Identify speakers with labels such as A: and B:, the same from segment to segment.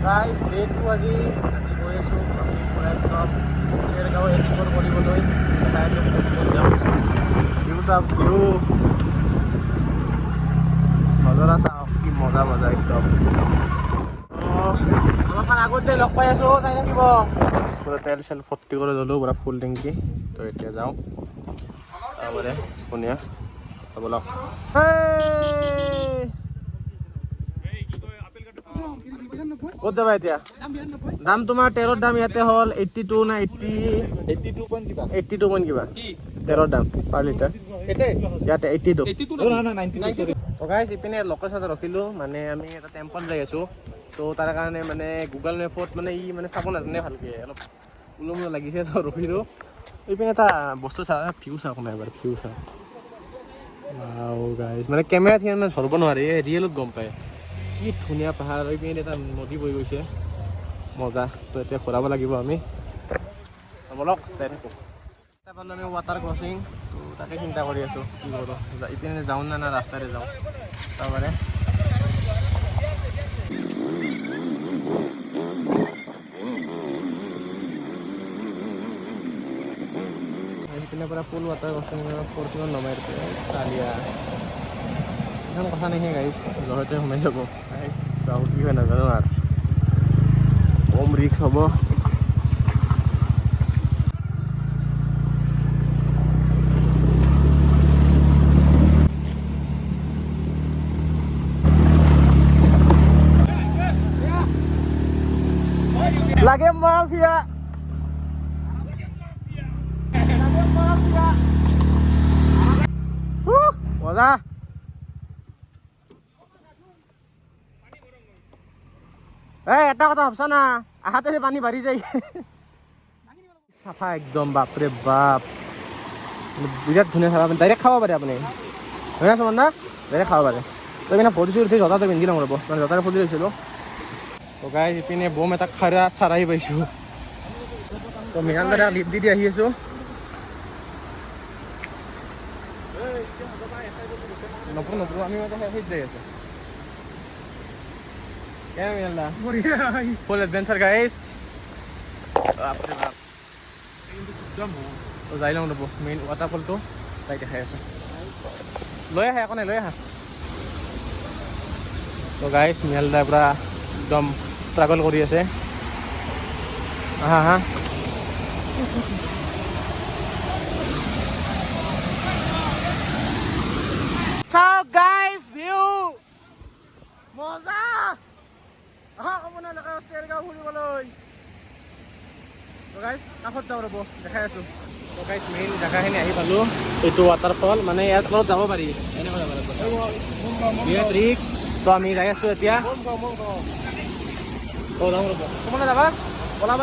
A: guys ডেটটো আজি গৈ আছোঁ আমি পূৰা একদম চেৰগাঁও এক্সপ্ল'ৰ কৰিবলৈ ভিউ চাওক ভিউ নজৰা চাওক কি মজা মজা একদম অলপমান আগত যাই লগ পাই আছোঁ চাই থাকিব পুৰা তেল চেল ফৰ্তি কৰি ল'লোঁ পুৰা ফুল টেংকি তো এতিয়া যাওঁ তাৰপৰা ধুনীয়া বলক ক'ত যাবা এতিয়া দাম তোমাৰ তেৰৰ দাম ইয়াতে হ'ল 82 না 82 কিবা তেৰৰ দাম পাৰ লিটাৰ ইয়াতে 82 তো গাইজ ইপিনে লোকেশ্যনত ৰখিলোঁ মানে আমি এটা টেম্পল যাই আছোঁ তো তাৰ কাৰণে মানে গুগল মেপত মানে ই মানে চাব নাজানে ভালকৈ অলপ ওলম লাগিছে তো ৰখিলোঁ ইপিনে এটা বস্তু চাওঁ ভিউ চাওক নাই এবাৰ ভিউ চাওক গাইজ মানে কেমেৰাত সিমান ধৰিব নোৱাৰি ৰিয়েলত গম পায় কি ধুনীয়া পাহাৰ হৈ পিনে এটা নদী বৈ গৈছে মজা তো এতিয়া ঘূৰাব লাগিব আমি বলক চাই থাকোঁ এতিয়া পালোঁ আমি ৱাটাৰ ক্ৰচিং তো তাকে চিন্তা কৰি আছোঁ কি কৰোঁ ইপিনে যাওঁ না ৰাস্তাৰে যাওঁ তাৰমানে সেইপিনে পৰা ফুল ৱাটাৰ ক্ৰচিং ফৰ্চুনত নমাই চালিয়া ইমান কথা নাহে গাইজ লগতে সোমাই যাব চাওঁ কি হয় নাজানো আৰু কম ৰিক্স হ'ব লাগে মাফিয়া মজা এটা কথা ভাবছা না আহাতে পানী বাঢ়ি যায় চাফা একদম বাপৰে বাপ বিৰাট ধুনীয়া চাফা ডাইৰেক্ট খাব পাৰে আপুনি হয় না চমন না ডাইৰেক্ট খাব পাৰে তো এইপিনে ভৰি চুৰি উঠি জোতাটো পিন্ধি নকৰিব মানে জোতাৰে ফুলি লৈছিলোঁ তো গাই ইপিনে বম এটা চাৰাই পাইছোঁ তো মিৰাণ দাদা লিপ দি আহি আছোঁ নপু আমি মানে সেইত যাই আছোঁ ফুল এডভেঞ্চাৰ গাইজ যাই লওঁ ৰ'ব মেইন ৱাটাৰফলটো তাই দেখাই আছে লৈ আহা একো নাই লৈ আহা তো গাইজ মিহালদাৰ পৰা একদম ষ্ট্ৰাগল কৰি আছে হা চাওক গাইজ ভিউ মজা আপোনালোকে চেৰগাঁও ফুৰিবলৈ তো গাইজ কাষত যাওঁ ৰ'ব দেখাই আছোঁ তো গাইজ মেইন জেগাখিনি আহি পালোঁ এইটো ৱাটাৰফল মানে ইয়াৰ তলত যাব পাৰি এনেকৈ যাব লাগিব বিৰাট ৰিক্স তো আমি যাই আছোঁ এতিয়া তো যাওঁ ৰ'ব তোমালোকে যাবা বলা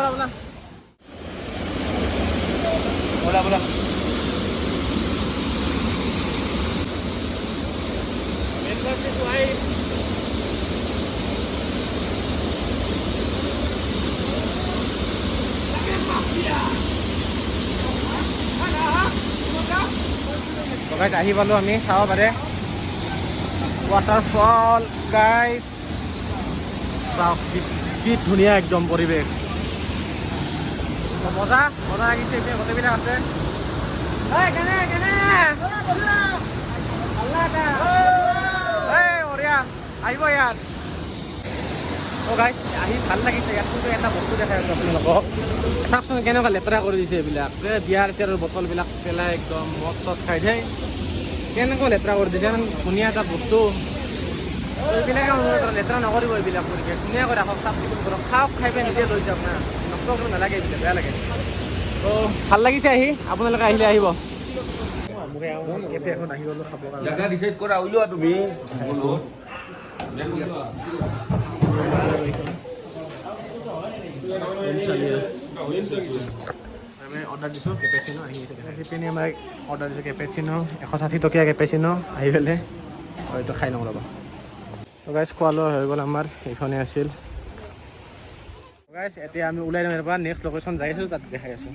A: গাইজ আহি পালোঁ আমি চাব পাৰে ৱাটাৰফল গাইজ চাওক কি ধুনীয়া একদম পৰিৱেশ মজা লাগিছে এতিয়া গোটেইবিলাক আছে আহিব ইয়াত তো গাইজ আহি ভাল লাগিছে ইয়াত কিন্তু এটা বস্তু দেখাই আছোঁ আপোনালোকক চাওকচোন কেনেকুৱা লেতেৰা কৰি দিছে এইবিলাক বিয়াৰ চিয়াৰৰ বটলবিলাক পেলাই একদম মদ চদ খাই যায় কেনেকুৱা লেতেৰা কৰি দিছে ইমান ধুনীয়া এটা বস্তু এইবিলাকে লেতেৰা নকৰিব এইবিলাক পৰিৱেশ ধুনীয়াকৈ ৰাখক চাফ চিকুণ কৰক খাওক খাই পেলাই নিজে লৈ যাওক না নষ্ট কৰিব নালাগে এইবিলাক বেয়া লাগে তো ভাল লাগিছে আহি আপোনালোকে আহিলে আহিব কেফে এখন আহি গ'লোঁ খাবৰ কাৰণে
B: জাগা ডিচাইড কৰা ওলোৱা তুমি আমি অৰ্ডাৰ দিছোঁ কেপেচিনো আহি আছে পিনি আমাৰ অৰ্ডাৰ দিছোঁ কেপেচিনো 160 টকীয়া কেপেচিনো আহি পেলাই হয়তো খাই লওঁ ৰ'বা তো গাইজ খোৱা লোৱা হৈ গ'ল আমাৰ এইখনে আছিল গাইজ এতিয়া আমি ওলাই যাম ইয়াৰ পৰা নেক্সট লোকেশ্যন যাই আছোঁ তাত দেখাই আছোঁ